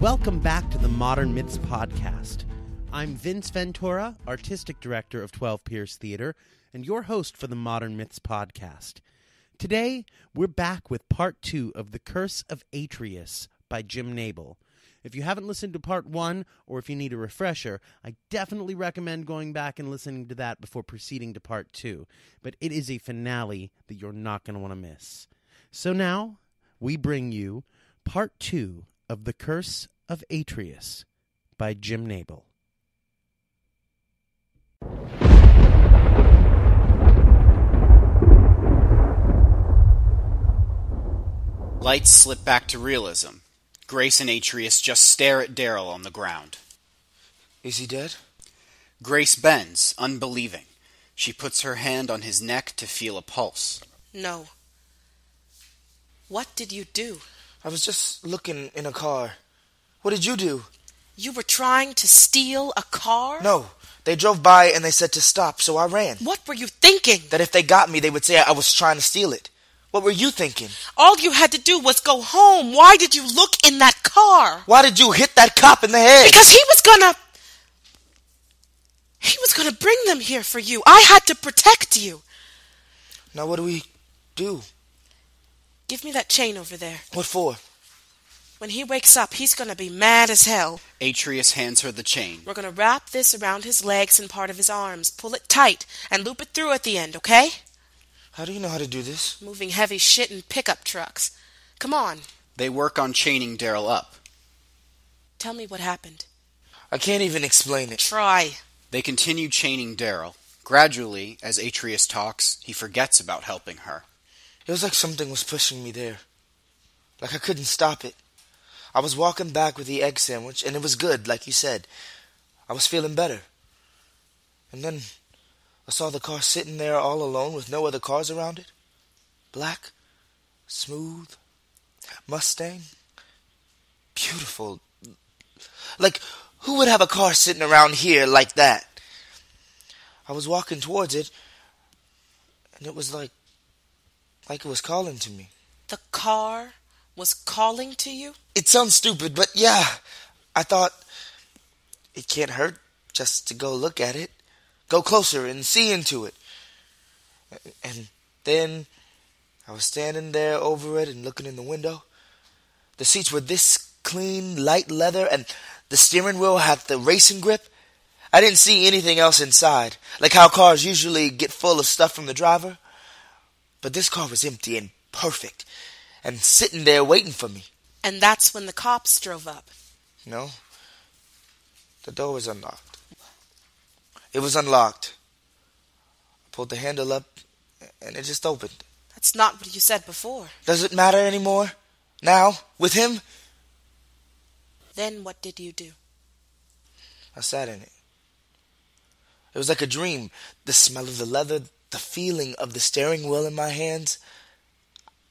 Welcome back to the Modern Myths Podcast. I'm Vince Ventura, Artistic Director of 12 Pierce Theater, and your host for the Modern Myths Podcast. Today, we're back with Part 2 of The Curse of Atreus by Jim Knable. If you haven't listened to Part 1, or if you need a refresher, I definitely recommend going back and listening to that before proceeding to Part 2. But it is a finale that you're not going to want to miss. So now, we bring you Part 2 of The Curse of Atreus by Jim Knable. Lights slip back to realism. Grace and Atreus just stare at Daryl on the ground. Is he dead? Grace bends, unbelieving. She puts her hand on his neck to feel a pulse. No. What did you do? I was just looking in a car. What did you do? You were trying to steal a car? No. They drove by and they said to stop, so I ran. What were you thinking? That if they got me, they would say I was trying to steal it. What were you thinking? All you had to do was go home. Why did you look in that car? Why did you hit that cop in the head? Because he was gonna bring them here for you. I had to protect you. Now what do we do? Give me that chain over there. What for? When he wakes up, he's gonna be mad as hell. Atreus hands her the chain. We're gonna wrap this around his legs and part of his arms. Pull it tight and loop it through at the end, okay? How do you know how to do this? Moving heavy shit in pickup trucks. Come on. They work on chaining Daryl up. Tell me what happened. I can't even explain it. Try. They continue chaining Daryl. Gradually, as Atreus talks, he forgets about helping her. It was like something was pushing me there. Like I couldn't stop it. I was walking back with the egg sandwich, and it was good, like you said. I was feeling better. And then I saw the car sitting there all alone with no other cars around it. Black, smooth, Mustang. Beautiful. Like, who would have a car sitting around here like that? I was walking towards it, and it was like it was calling to me. The car was calling to you? It sounds stupid, but yeah. I thought, it can't hurt just to go look at it. Go closer and see into it. And then I was standing there over it and looking in the window. The seats were this clean, light leather, and the steering wheel had the racing grip. I didn't see anything else inside, like how cars usually get full of stuff from the driver. But this car was empty and perfect, and sitting there waiting for me. And that's when the cops drove up. No. The door was unlocked. It was unlocked. I pulled the handle up, and it just opened. That's not what you said before. Does it matter anymore? Now? With him? Then what did you do? I sat in it. It was like a dream. The smell of the leather, the feeling of the steering wheel in my hands.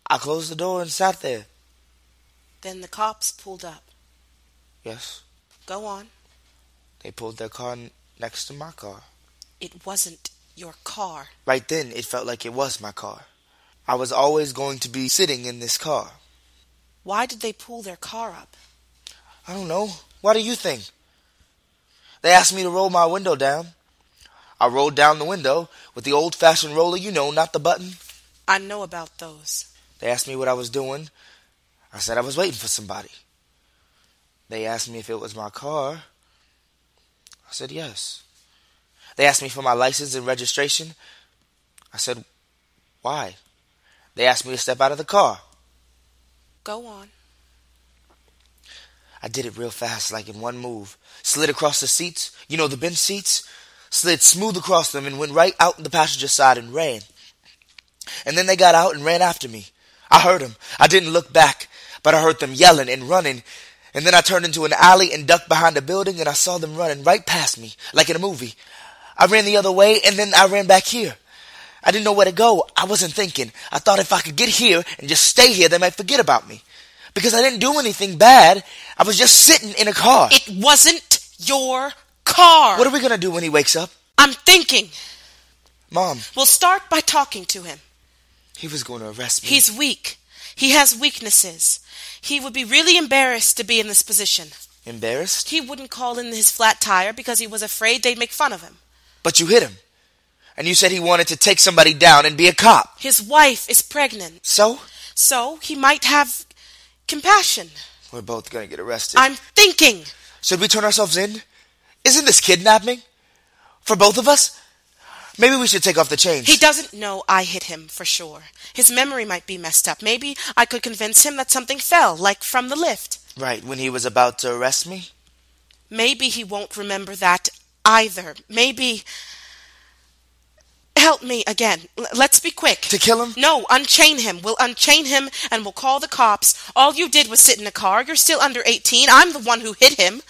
I closed the door and sat there. Then the cops pulled up. Yes. Go on. They pulled their car next to my car. It wasn't your car. Right then, it felt like it was my car. I was always going to be sitting in this car. Why did they pull their car up? I don't know. What do you think? They asked me to roll my window down. I rolled down the window with the old-fashioned roller, you know, not the button. I know about those. They asked me what I was doing. I said I was waiting for somebody. They asked me if it was my car. I said yes. They asked me for my license and registration. I said, why? They asked me to step out of the car. Go on. I did it real fast, like in one move. Slid across the seats, you know, the bench seats. Slid smooth across them and went right out in the passenger side and ran. And then they got out and ran after me. I heard them. I didn't look back, but I heard them yelling and running. And then I turned into an alley and ducked behind a building, and I saw them running right past me, like in a movie. I ran the other way, and then I ran back here. I didn't know where to go. I wasn't thinking. I thought if I could get here and just stay here, they might forget about me. Because I didn't do anything bad. I was just sitting in a car. It wasn't your car. What are we going to do when he wakes up? I'm thinking. Mom. We'll start by talking to him. He was going to arrest me. He's weak. He has weaknesses. He would be really embarrassed to be in this position. Embarrassed? He wouldn't call in his flat tire because he was afraid they'd make fun of him. But you hit him. And you said he wanted to take somebody down and be a cop. His wife is pregnant. So? So he might have compassion. We're both going to get arrested. I'm thinking. Should we turn ourselves in? Isn't this kidnapping? For both of us? Maybe we should take off the chains. He doesn't know I hit him, for sure. His memory might be messed up. Maybe I could convince him that something fell, like from the lift. Right, when he was about to arrest me? Maybe he won't remember that either. Maybe... Help me again. Let's be quick. To kill him? No, unchain him. We'll unchain him and we'll call the cops. All you did was sit in a car. You're still under 18. I'm the one who hit him.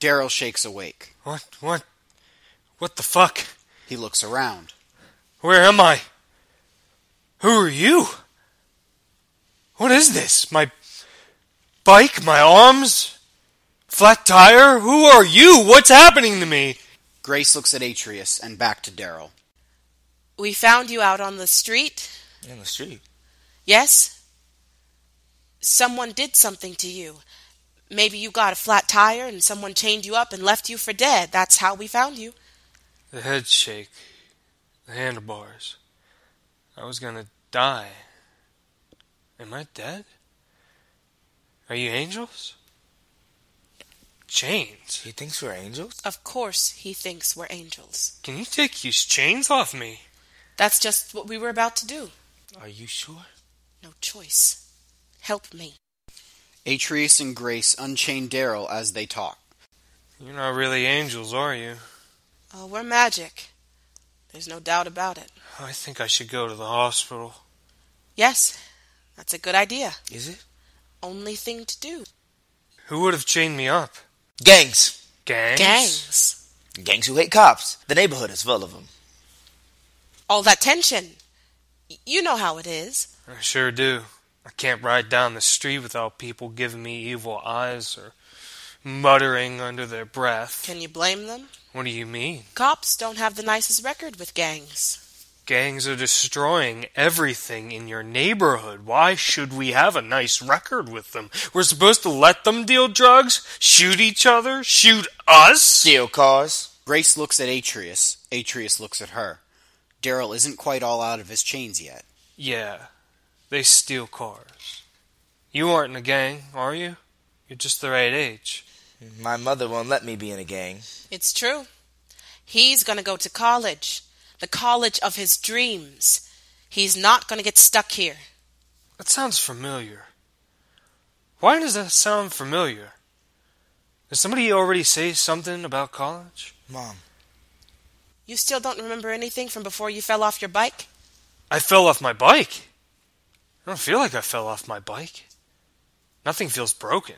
Daryl shakes awake. What the fuck? He looks around. Where am I? Who are you? What is this? My bike? My arms? Flat tire? Who are you? What's happening to me? Grace looks at Atreus and back to Daryl. We found you out on the street. In the street? Yes? Someone did something to you. Maybe you got a flat tire and someone chained you up and left you for dead. That's how we found you. The head shake. The handlebars. I was gonna die. Am I dead? Are you angels? Chains? He thinks we're angels? Of course he thinks we're angels. Can you take these chains off me? That's just what we were about to do. Are you sure? No choice. Help me. Atreus and Grace unchain Daryl as they talk. You're not really angels, are you? Oh, we're magic. There's no doubt about it. I think I should go to the hospital. Yes, that's a good idea. Is it? Only thing to do. Who would have chained me up? Gangs. Gangs? Gangs. Gangs who hate cops. The neighborhood is full of them. All that tension. You know how it is. I sure do. I can't ride down the street without people giving me evil eyes or muttering under their breath. Can you blame them? What do you mean? Cops don't have the nicest record with gangs. Gangs are destroying everything in your neighborhood. Why should we have a nice record with them? We're supposed to let them deal drugs? Shoot each other? Shoot us? Steal cars. Grace looks at Atreus. Atreus looks at her. Daryl isn't quite all out of his chains yet. Yeah, they steal cars. You aren't in a gang, are you? You're just the right age. My mother won't let me be in a gang. It's true. He's going to go to college. The college of his dreams. He's not going to get stuck here. That sounds familiar. Why does that sound familiar? Did somebody already say something about college? Mom. You still don't remember anything from before you fell off your bike? I fell off my bike. I don't feel like I fell off my bike. Nothing feels broken.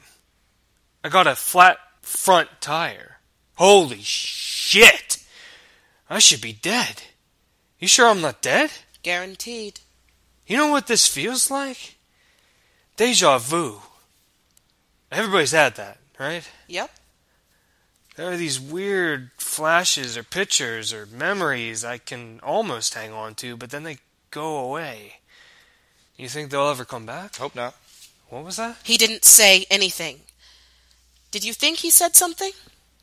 I got a flat front tire. Holy shit! I should be dead. You sure I'm not dead? Guaranteed. You know what this feels like? Deja vu. Everybody's had that, right? Yep. There are these weird flashes or pictures or memories I can almost hang on to, but then they go away. You think they'll ever come back? Hope not. What was that? He didn't say anything. Did you think he said something?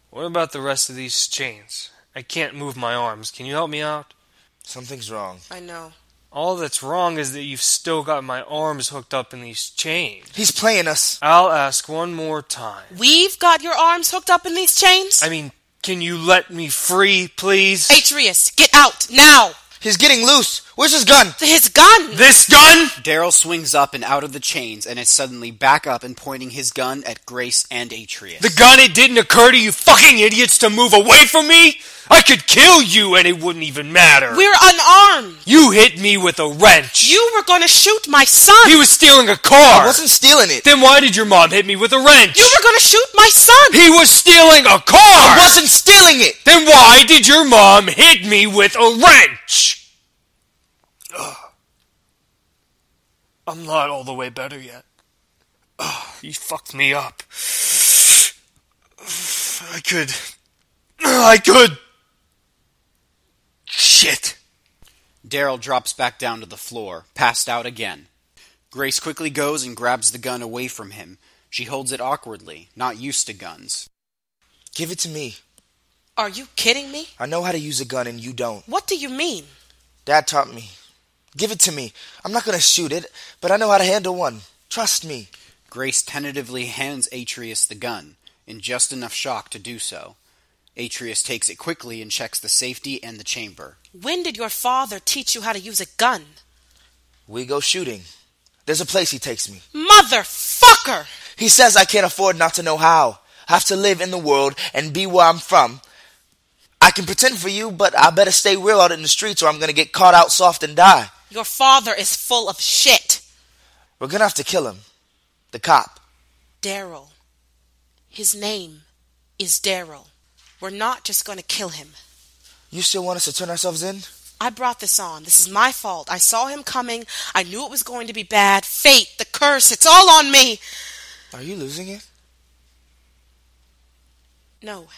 What about the rest of these chains? I can't move my arms. Can you help me out? Something's wrong. I know. All that's wrong is that you've still got my arms hooked up in these chains. He's playing us. I'll ask one more time. We've got your arms hooked up in these chains? I mean, can you let me free, please? Atreus, get out, now! He's getting loose. Where's his gun? His gun! This gun? Daryl swings up and out of the chains and is suddenly back up and pointing his gun at Grace and Atreus. The gun, it didn't occur to you fucking idiots to move away from me? I could kill you and it wouldn't even matter. We're unarmed! You hit me with a wrench. You were gonna shoot my son! He was stealing a car. I wasn't stealing it. Then why did your mom hit me with a wrench? You were gonna shoot my son! He was stealing a car! I wasn't stealing it. Then why did your mom hit me with a wrench? I'm not all the way better yet. You fucked me up. I could. Shit. Daryl drops back down to the floor, passed out again. Grace quickly goes and grabs the gun away from him. She holds it awkwardly, not used to guns. Give it to me. Are you kidding me? I know how to use a gun and you don't. What do you mean? Dad taught me. Give it to me. I'm not going to shoot it, but I know how to handle one. Trust me. Grace tentatively hands Atreus the gun, in just enough shock to do so. Atreus takes it quickly and checks the safety and the chamber. When did your father teach you how to use a gun? We go shooting. There's a place he takes me. Motherfucker! He says I can't afford not to know how. I have to live in the world and be where I'm from. I can pretend for you, but I better stay real out in the streets or I'm going to get caught out soft and die. Your father is full of shit. We're going to have to kill him. The cop. Daryl. His name is Daryl. We're not just going to kill him. You still want us to turn ourselves in? I brought this on. This is my fault. I saw him coming. I knew it was going to be bad. Fate, the curse, it's all on me. Are you losing it? No.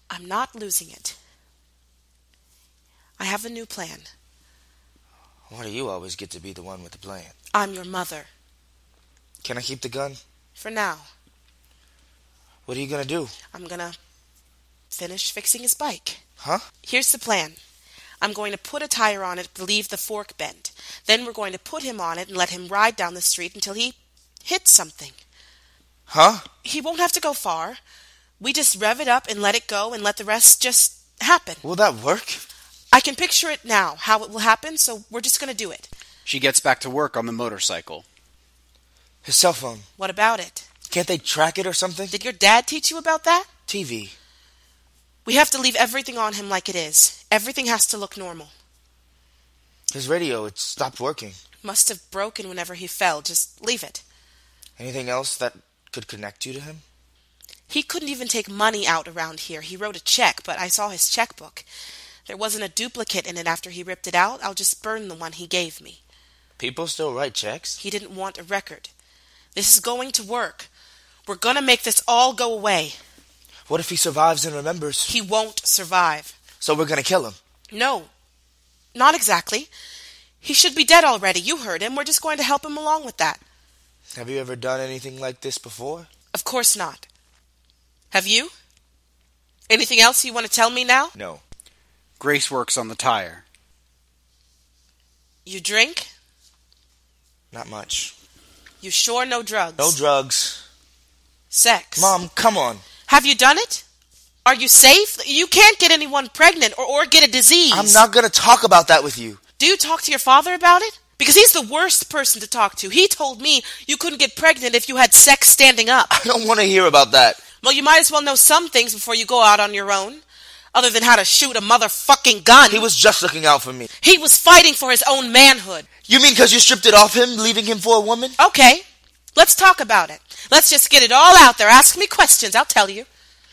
I'm not losing it. I have a new plan. Why do you always get to be the one with the plan? I'm your mother. Can I keep the gun? For now. What are you going to do? I'm going to finish fixing his bike. Huh? Here's the plan. I'm going to put a tire on it to leave the fork bent. Then we're going to put him on it and let him ride down the street until he hits something. Huh? He won't have to go far. We just rev it up and let it go and let the rest just happen. Will that work? I can picture it now, how it will happen, so we're just going to do it. She gets back to work on the motorcycle. His cell phone. What about it? Can't they track it or something? Did your dad teach you about that? TV. We have to leave everything on him like it is. Everything has to look normal. His radio, it stopped working. Must have broken whenever he fell. Just leave it. Anything else that could connect you to him? He couldn't even take money out around here. He wrote a check, but I saw his checkbook. There wasn't a duplicate in it after he ripped it out. I'll just burn the one he gave me. People still write checks? He didn't want a record. This is going to work. We're going to make this all go away. What if he survives and remembers? He won't survive. So we're going to kill him? No, not exactly. He should be dead already. You heard him. We're just going to help him along with that. Have you ever done anything like this before? Of course not. Have you? Anything else you want to tell me now? No. Grace works on the tire. You drink? Not much. You sure no drugs? No drugs. Sex? Mom, come on. Have you done it? Are you safe? You can't get anyone pregnant or get a disease. I'm not going to talk about that with you. Do you talk to your father about it? Because he's the worst person to talk to. He told me you couldn't get pregnant if you had sex standing up. I don't want to hear about that. Well, you might as well know some things before you go out on your own. Other than how to shoot a motherfucking gun. He was just looking out for me. He was fighting for his own manhood. You mean because you stripped it off him, leaving him for a woman? Okay, let's talk about it. Let's just get it all out there. Ask me questions, I'll tell you.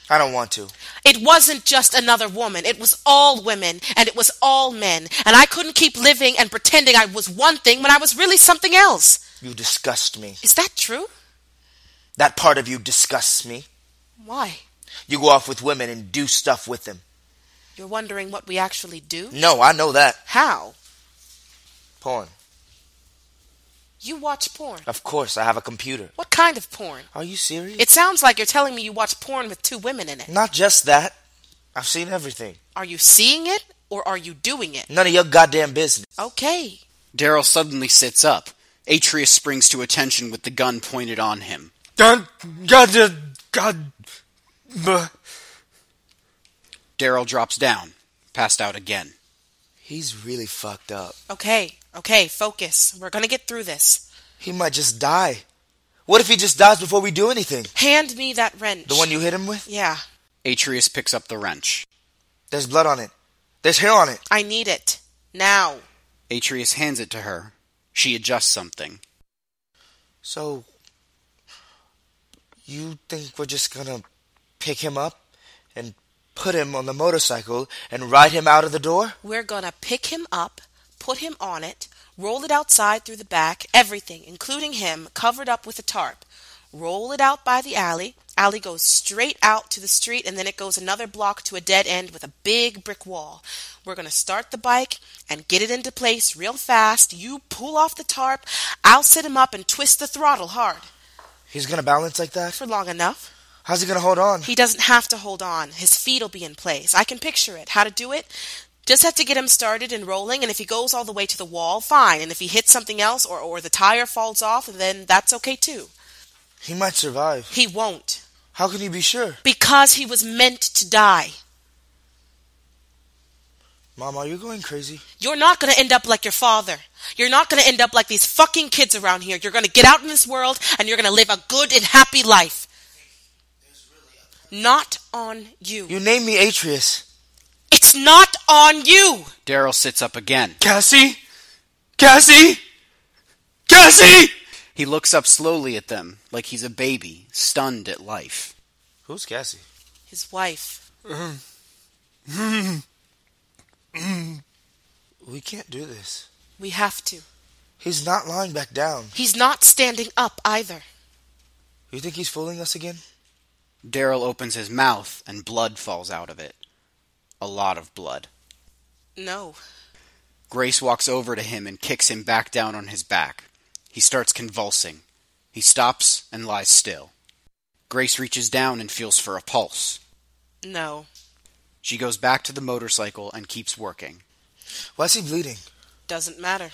I don't want to. It wasn't just another woman. It was all women, and it was all men. And I couldn't keep living and pretending I was one thing when I was really something else. You disgust me. Is that true? That part of you disgusts me. Why? You go off with women and do stuff with them. You're wondering what we actually do? No, I know that. How? Porn. You watch porn? Of course, I have a computer. What kind of porn? Are you serious? It sounds like you're telling me you watch porn with 2 women in it. Not just that. I've seen everything. Are you seeing it, or are you doing it? None of your goddamn business. Okay. Daryl suddenly sits up. Atreus springs to attention with the gun pointed on him. Daryl drops down, passed out again. He's really fucked up. Okay, focus. We're gonna get through this. He might just die. What if he just dies before we do anything? Hand me that wrench. The one you hit him with? Yeah. Atreus picks up the wrench. There's blood on it. There's hair on it. I need it. Now. Atreus hands it to her. She adjusts something. So, you think we're just gonna pick him up and put him on the motorcycle and ride him out of the door? We're gonna pick him up, put him on it, roll it outside through the back, everything, including him, covered up with a tarp. Roll it out by the alley, alley goes straight out to the street, and then it goes another block to a dead end with a big brick wall. We're going to start the bike and get it into place real fast. You pull off the tarp. I'll sit him up and twist the throttle hard. He's going to balance like that? For long enough. How's he going to hold on? He doesn't have to hold on. His feet will be in place. I can picture it. How to do it? Just have to get him started and rolling, and if he goes all the way to the wall, fine. And if he hits something else or the tire falls off, then that's okay too. He might survive. He won't. How can you be sure? Because he was meant to die. Mom, are you going crazy? You're not going to end up like your father. You're not going to end up like these fucking kids around here. You're going to get out in this world, and you're going to live a good and happy life. Not on you. You named me Atreus. It's not on you! Daryl sits up again. Cassie? Cassie? Cassie! He looks up slowly at them, like he's a baby, stunned at life. Who's Cassie? His wife. We can't do this. We have to. He's not lying back down. He's not standing up either. You think he's fooling us again? Daryl opens his mouth, and blood falls out of it. A lot of blood. No. Grace walks over to him and kicks him back down on his back. He starts convulsing. He stops and lies still. Grace reaches down and feels for a pulse. No. She goes back to the motorcycle and keeps working. Why is he bleeding? Doesn't matter.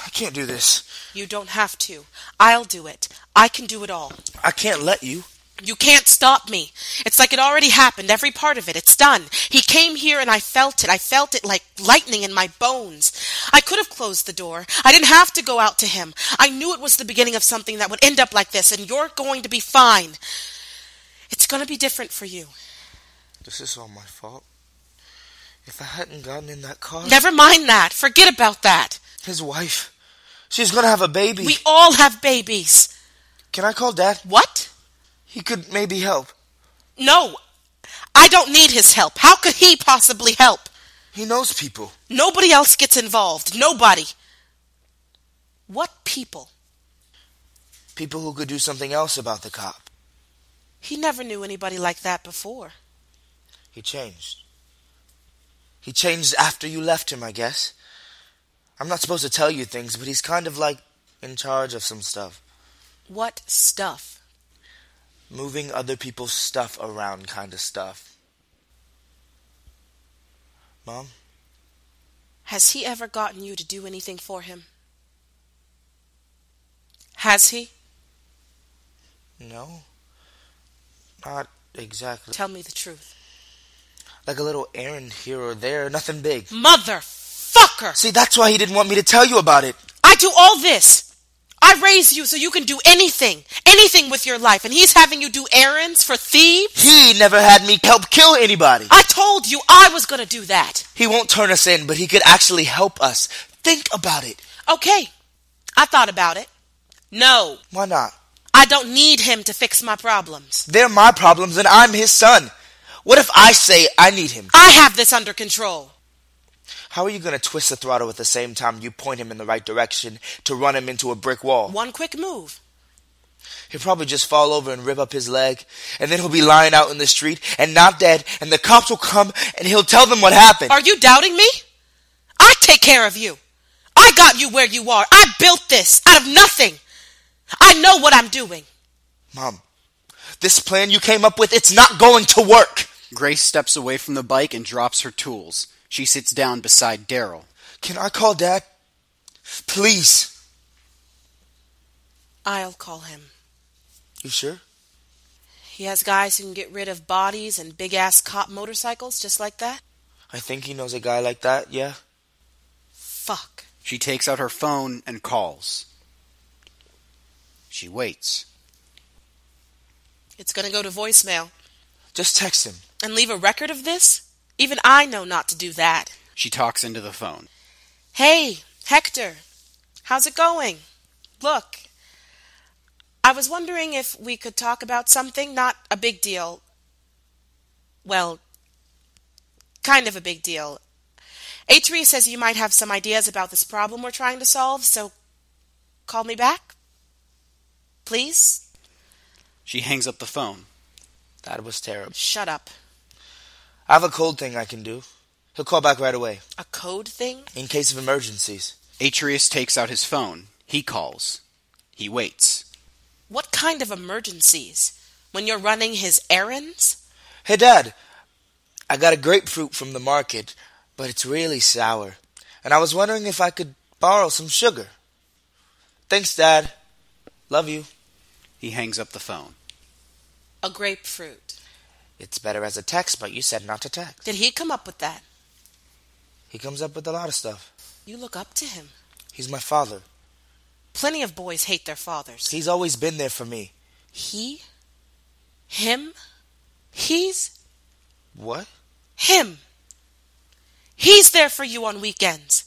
I can't do this. You don't have to. I'll do it. I can do it all. I can't let you. You can't stop me. It's like it already happened, every part of it. It's done. He came here and I felt it. I felt it like lightning in my bones. I could have closed the door. I didn't have to go out to him. I knew it was the beginning of something that would end up like this, and you're going to be fine. It's going to be different for you. This is all my fault. If I hadn't gotten in that car... Never mind that. Forget about that. His wife. She's going to have a baby. We all have babies. Can I call Dad? What? He could maybe help. No. I don't need his help. How could he possibly help? He knows people. Nobody else gets involved. Nobody. What people? People who could do something else about the cop. He never knew anybody like that before. He changed. He changed after you left him, I guess. I'm not supposed to tell you things, but he's kind of like in charge of some stuff. What stuff? Moving other people's stuff around kind of stuff. Mom? Has he ever gotten you to do anything for him? Has he? No. Not exactly. Tell me the truth. Like a little errand here or there, nothing big. Motherfucker! See, that's why he didn't want me to tell you about it. I do all this. I raised you so you can do anything with your life, and he's having you do errands for thieves? He never had me help kill anybody. I told you I was going to do that. He won't turn us in, but he could actually help us. Think about it. Okay, I thought about it. No. Why not? I don't need him to fix my problems. They're my problems, and I'm his son. What if I say I need him? I have this under control. How are you going to twist the throttle at the same time you point him in the right direction to run him into a brick wall? One quick move. He'll probably just fall over and rip up his leg, and then he'll be lying out in the street and not dead, and the cops will come and he'll tell them what happened. Are you doubting me? I take care of you. I got you where you are. I built this out of nothing. I know what I'm doing. Mom, this plan you came up with, it's not going to work. Grace steps away from the bike and drops her tools. She sits down beside Daryl. Can I call Dad? Please. I'll call him. You sure? He has guys who can get rid of bodies and big-ass cop motorcycles just like that? I think he knows a guy like that, yeah. Fuck. She takes out her phone and calls. She waits. It's gonna go to voicemail. Just text him. And leave a record of this? Even I know not to do that. She talks into the phone. Hey, Hector. How's it going? Look, I was wondering if we could talk about something, not a big deal. Well, kind of a big deal. Atreus says you might have some ideas about this problem we're trying to solve, so call me back. Please? She hangs up the phone. That was terrible. Shut up. I have a code thing I can do. He'll call back right away. A code thing? In case of emergencies. Atreus takes out his phone. He calls. He waits. What kind of emergencies? When you're running his errands? Hey, Dad. I got a grapefruit from the market, but it's really sour. And I was wondering if I could borrow some sugar. Thanks, Dad. Love you. He hangs up the phone. A grapefruit. It's better as a text, but you said not to text. Did he come up with that? He comes up with a lot of stuff. You look up to him. He's my father. Plenty of boys hate their fathers. He's always been there for me. He? Him? He's? What? Him. He's there for you on weekends.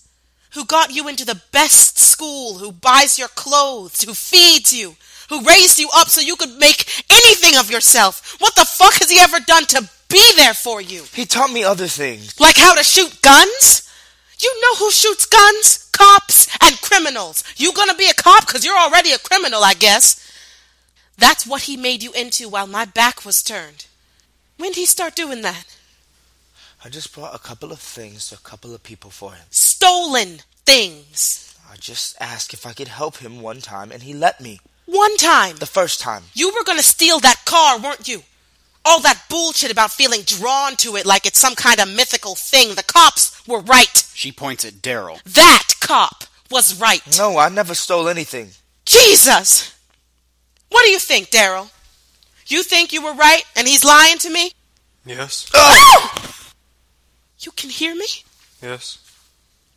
Who got you into the best school, who buys your clothes, who feeds you, who raised you up so you could make anything of yourself. What the fuck has he ever done to be there for you? He taught me other things. Like how to shoot guns? You know who shoots guns? Cops and criminals. You gonna be a cop? 'Cause you're already a criminal, I guess. That's what he made you into while my back was turned. When did he start doing that? I just brought a couple of things to a couple of people for him. Stolen things. I just asked if I could help him one time, and he let me. One time. The first time. You were gonna steal that car, weren't you? All that bullshit about feeling drawn to it like it's some kind of mythical thing. The cops were right. She points at Daryl. That cop was right. No, I never stole anything. Jesus! What do you think, Daryl? You think you were right and he's lying to me? Yes. Oh! You can hear me? Yes.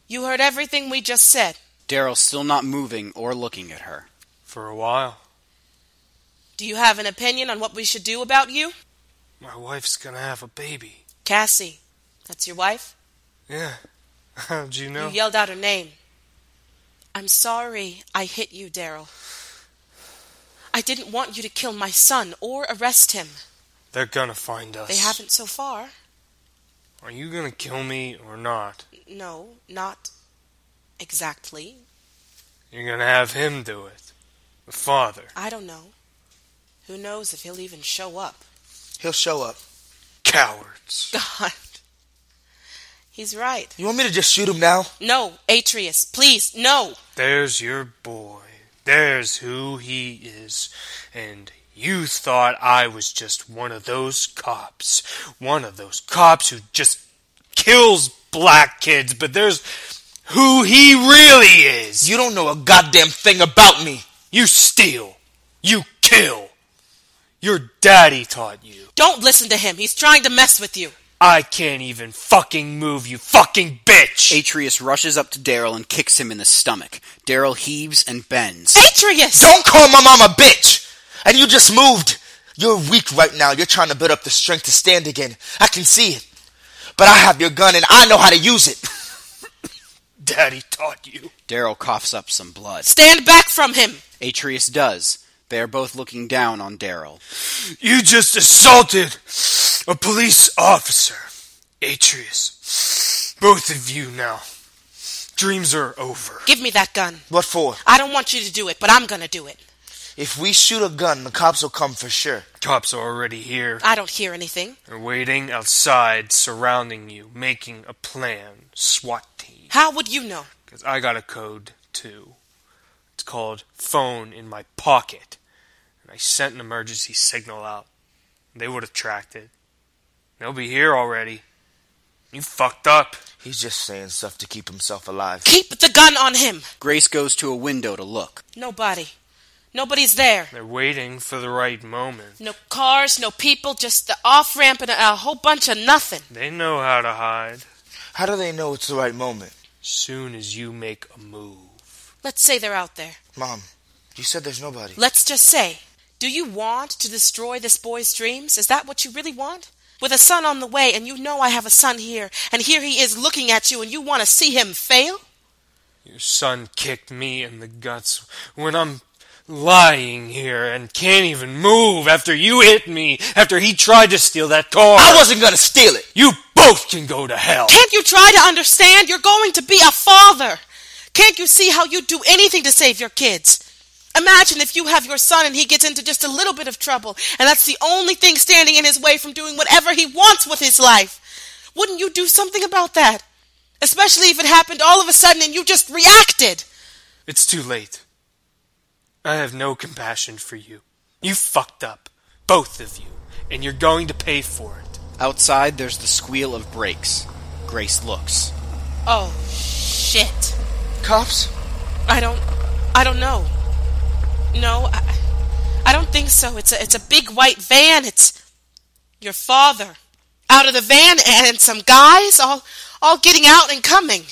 You heard everything we just said. Daryl's still not moving or looking at her. For a while. Do you have an opinion on what we should do about you? My wife's gonna have a baby. Cassie. That's your wife? Yeah. How'd you know? You yelled out her name. I'm sorry I hit you, Daryl. I didn't want you to kill my son or arrest him. They're gonna find us. They haven't so far. Are you gonna kill me or not? No, not exactly. You're gonna have him do it. The father. I don't know. Who knows if he'll even show up? He'll show up. Cowards. God. He's right. You want me to just shoot him now? No, Atreus, please, no. There's your boy. There's who he is. And you thought I was just one of those cops. One of those cops who just kills black kids, but there's who he really is. You don't know a goddamn thing about me. You steal. You kill. Your daddy taught you. Don't listen to him. He's trying to mess with you. I can't even fucking move, you fucking bitch! Atreus rushes up to Daryl and kicks him in the stomach. Daryl heaves and bends. Atreus! Don't call my mom a bitch! And you just moved. You're weak right now. You're trying to build up the strength to stand again. I can see it. But I have your gun and I know how to use it. Daddy taught you. Daryl coughs up some blood. Stand back from him! Atreus does. They are both looking down on Daryl. You just assaulted a police officer. Atreus. Both of you now. Dreams are over. Give me that gun. What for? I don't want you to do it, but I'm gonna do it. If we shoot a gun, the cops will come for sure. Cops are already here. I don't hear anything. They're waiting outside, surrounding you, making a plan. SWAT team. How would you know? Because I got a code, too. It's called phone in my pocket. And I sent an emergency signal out. They would have tracked it. They'll be here already. You fucked up. He's just saying stuff to keep himself alive. Keep the gun on him! Grace goes to a window to look. Nobody. Nobody's there. They're waiting for the right moment. No cars, no people, just the off-ramp and a whole bunch of nothing. They know how to hide. How do they know it's the right moment? Soon as you make a move. Let's say they're out there. Mom, you said there's nobody. Let's just say, do you want to destroy this boy's dreams? Is that what you really want? With a son on the way, and you know I have a son here, and here he is looking at you, and you want to see him fail? Your son kicked me in the guts when I'm lying here and can't even move after you hit me, after he tried to steal that car. I wasn't gonna steal it. You both can go to hell. Can't you try to understand? You're going to be a father. Can't you see how you'd do anything to save your kids? Imagine if you have your son and he gets into just a little bit of trouble, and that's the only thing standing in his way from doing whatever he wants with his life. Wouldn't you do something about that? Especially if it happened all of a sudden and you just reacted. It's too late. I have no compassion for you. You fucked up. Both of you. And you're going to pay for it. Outside, there's the squeal of brakes. Grace looks. Oh, shit. Cops? I don't know. No, I don't think so. It's a big white van. It's your father. Out of the van and some guys all getting out and coming.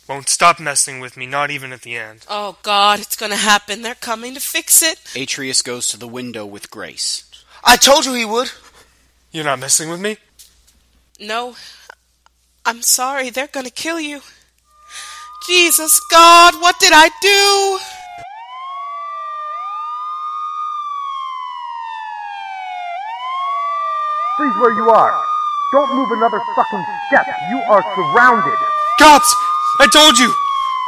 Won't stop messing with me, not even at the end. Oh, God, it's going to happen. They're coming to fix it. Atreus goes to the window with Grace. I told you he would. You're not messing with me? No, I'm sorry. They're going to kill you. Jesus, God, what did I do? Freeze where you are. Don't move another fucking step. You are surrounded. Cops! I told you!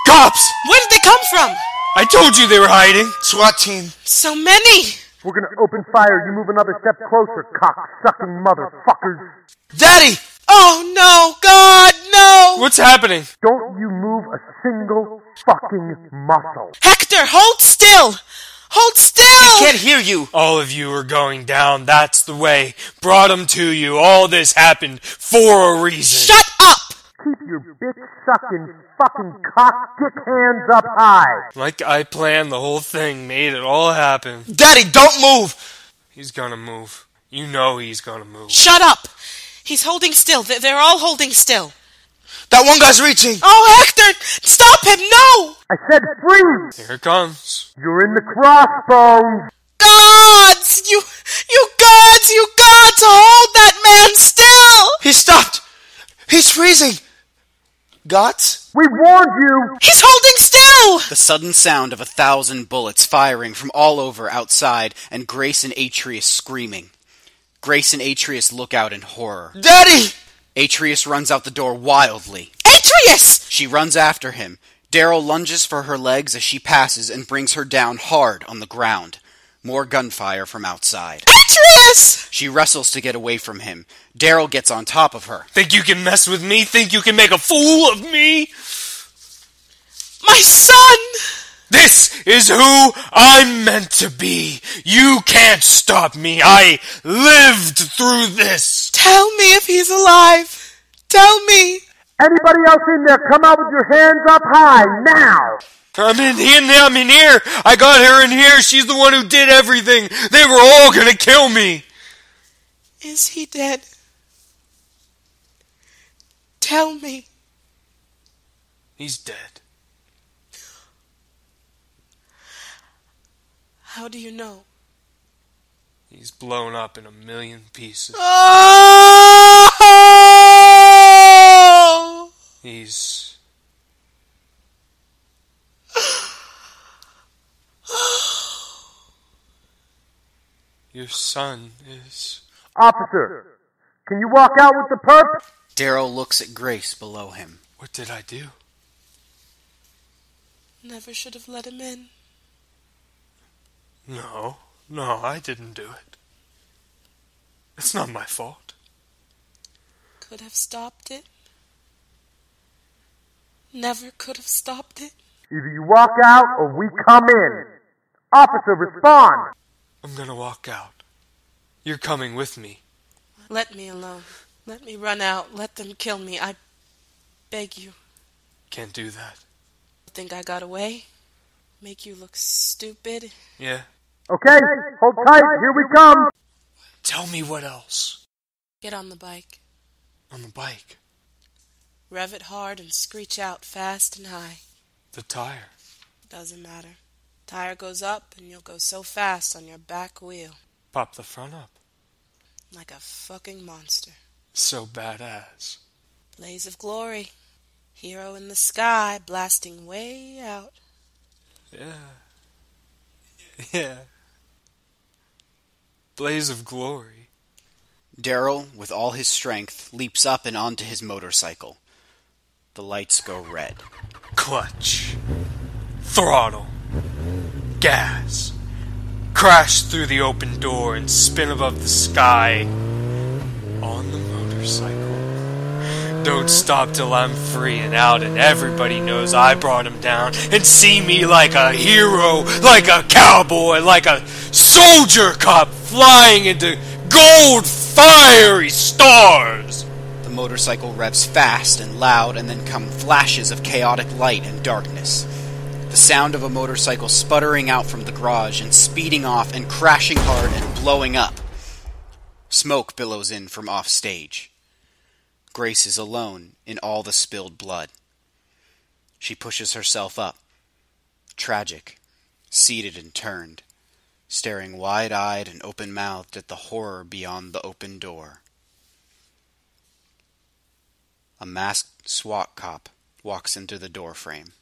Cops! Where did they come from? I told you they were hiding! SWAT team. So many. We're gonna open fire. You move another step closer, cock-sucking motherfuckers. Daddy! Oh, no, God, no. What's happening? Don't you move a single fucking muscle. Hector, hold still. Hold still. He can't hear you. All of you are going down. That's the way. Brought them to you. All this happened for a reason. Shut up. Keep your bitch-sucking fucking cock-dick hands up high. Like I planned the whole thing, made it all happen. Daddy, don't move. He's gonna move. You know he's gonna move. Shut up. He's holding still. They're all holding still. That one guy's reaching. Oh, Hector, stop him. No. I said freeze! Here it comes. You're in the crossbones! Gods! You gods, hold that man still! He stopped. He's freezing. Gods? We warned you! He's holding still! The sudden sound of 1,000 bullets firing from all over outside, and Grace and Atreus screaming. Grace and Atreus look out in horror. Daddy! Atreus runs out the door wildly. Atreus! She runs after him. Daryl lunges for her legs as she passes and brings her down hard on the ground. More gunfire from outside. Atreus! She wrestles to get away from him. Daryl gets on top of her. Think you can mess with me? Think you can make a fool of me? My son! This is who I'm meant to be. You can't stop me. I lived through this. Tell me if he's alive. Tell me. Anybody else in there, come out with your hands up high, now! I'm in here. I got her in here. She's the one who did everything. They were all gonna kill me. Is he dead? Tell me. He's dead. How do you know? He's blown up in 1,000,000 pieces. Oh! He's... Your son is... Officer, can you walk out with the perp? Daryl looks at Grace below him. What did I do? Never should have let him in. No, I didn't do it. It's not my fault. Could have stopped it. Never could have stopped it. Either you walk out or we come in. Officer, respond! I'm gonna walk out. You're coming with me. Let me alone. Let me run out. Let them kill me. I beg you. Can't do that. Think I got away? Make you look stupid? Yeah? Okay, hold tight, here we come! Tell me what else. Get on the bike. On the bike. Rev it hard and screech out fast and high. The tire. Doesn't matter. Tire goes up and you'll go so fast on your back wheel. Pop the front up. Like a fucking monster. So badass. Blaze of glory. Hero in the sky blasting way out. Yeah. Blaze of glory. Daryl, with all his strength, leaps up and onto his motorcycle. The lights go red. Clutch. Throttle. gas, crash through the open door, and spin above the sky on the motorcycle. Don't stop till I'm free and out and everybody knows I brought him down, and see me like a hero, like a cowboy, like a soldier cop flying into gold fiery stars. The motorcycle revs fast and loud, and then come flashes of chaotic light and darkness. The sound of a motorcycle sputtering out from the garage and speeding off and crashing hard and blowing up. Smoke billows in from off stage. Grace is alone in all the spilled blood. She pushes herself up, tragic, seated and turned, staring wide-eyed and open-mouthed at the horror beyond the open door. A masked SWAT cop walks into the doorframe,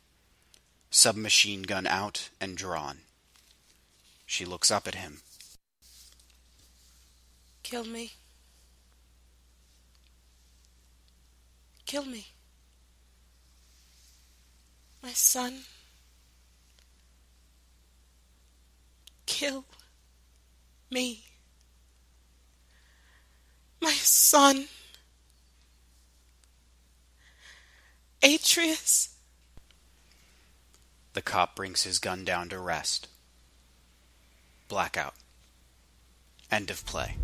submachine gun out and drawn. She looks up at him. Kill me. Kill me. My son. Kill me. My son. Atreus. The cop brings his gun down to rest. Blackout. End of play.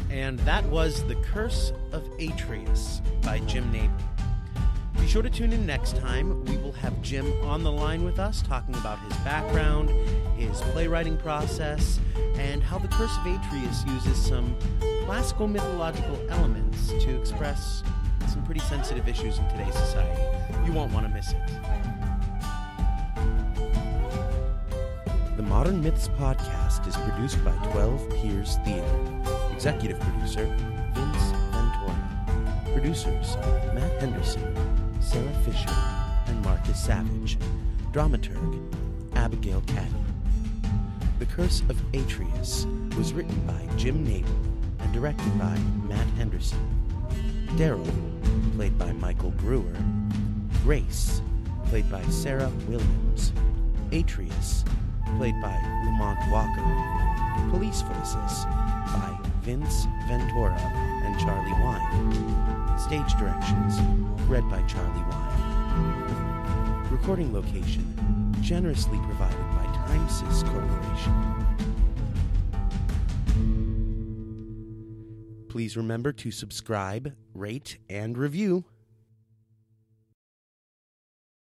And that was The Curse of Atreus by Jim Knable. Be sure to tune in next time. We will have Jim on the line with us talking about his background, his playwriting process, and how The Curse of Atreus uses some classical mythological elements to express some pretty sensitive issues in today's society. You won't want to miss it. The Modern Myths podcast is produced by 12 Piers Theater. Executive producer, Vince Ventura. Producers, Matt Henderson, Sarah Fisher, and Marcus Savage. Dramaturg, Abigail Caddy. The Curse of Atreus was written by Jim Knable and directed by Matt Henderson. Daryl, played by Michael Brewer. Grace, played by Sarah Williams. Atreus, played by Lamont Walker. Police voices by Vince Ventura and Charlie Wine. Stage directions read by Charlie Wine. Recording location generously provided by Timesys Corporation. Please remember to subscribe, rate, and review.